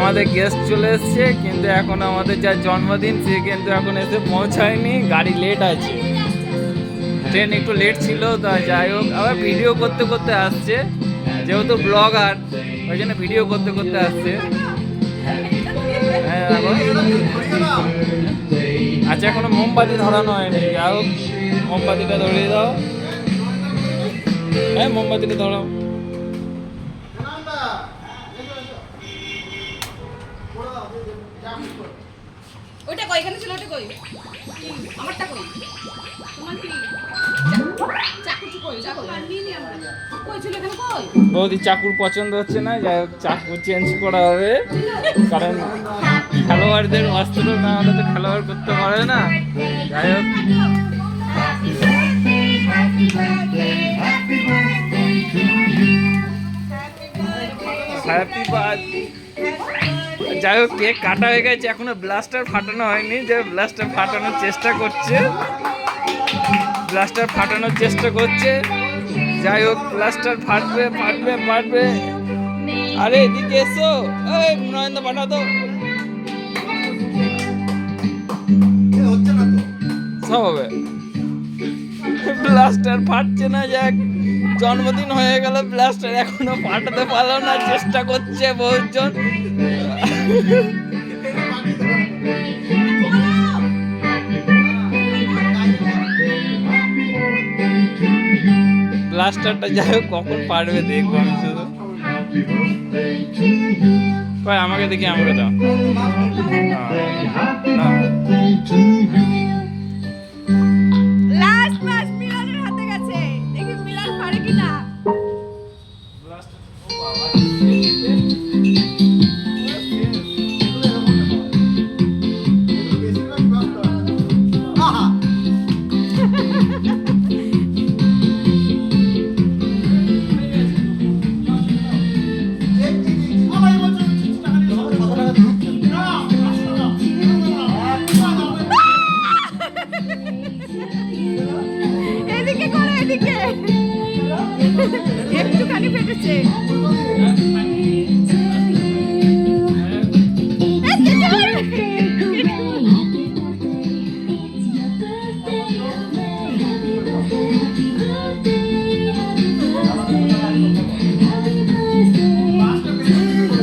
আমাদের গেস্ট চলে এসছে, কিন্তু এখন আমাদের যা জন্মদিন সে কিন্তু এখন এসে পৌঁছায়নি, গাড়ি লেট আছে, ট্রেন একটু লেট ছিল। তা যাই হোক, আবার ভিডিও করতে করতে আসছে, যেহেতু ব্লগার ওই জন্য ভিডিও করতে করতে আসছে। আচ্ছা, এখনো মোমবাতি ধরানো হয়নি, যাই হোক মোমবাতিটা ধরিয়ে দাও। হ্যাঁ, মোমবাতিটা ধরাও। ওইটা কই, এখানে ছিল, ওটা কই, আমারটা কই, তোমার কি চাকু কই, চাকু নিয়ে নি আমরা, কই ছিল এখানে, কই বৌদি চাকুর পছন্দ হচ্ছে না, যাই হোক চাকু চেঞ্জ করা হবে, কারণ খেলোয়াড়দের অস্ত্র না হলে তো খেলোয়াড় করতে পারে না। যাই হোক, হ্যাপি বার্থডে। যাই হোক, কেক কাটা হয়ে গেছে, এখনো ব্লাস্টার ফাটানো হয়নি, যে ব্লাস্টার ফাটানোর চেষ্টা করছে, ব্লাস্টার ফাটানোর চেষ্টা করছে। যাই হোক, ব্লাস্টার ফাটবে ফাটবে ফাটবে। আরে এদিকে এসো, এই নয়ন পাঠা তো, সব হবে। ব্লাস্টার ফাটছে না, যাক জন্মদিন হয়ে গেল, ব্লাস্টার এখনো ফাটাতে পারলো না, চেষ্টা করছে বহুজন। ব্লাস্টারটা যাই হোক কখন পারবে দেখবো আমি শুধু। ভাই আমাকে দেখি, আমাকে দাও। লাস্ট ম্যাচ মিলানের হাতে গেছে, দেখি মিলান পারে কিনা। এদিকে করে, এদিকে একটুখানি ফেটেছে।